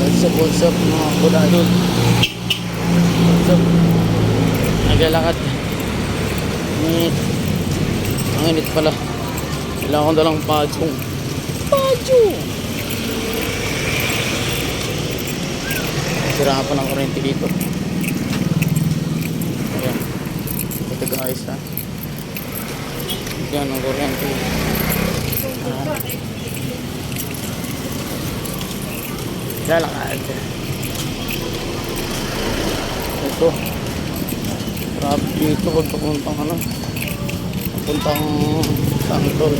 What's up mga budadol? What's up? Naglalakad. Init. Ang init pala. Kailangan ko dalang padyong. Padyong! Sira pa ng kurente dito. Ayan. Ito guys ha. Yan ang kurente. Lalakad. Ito. Traffic dito pag papuntang papuntang Santol.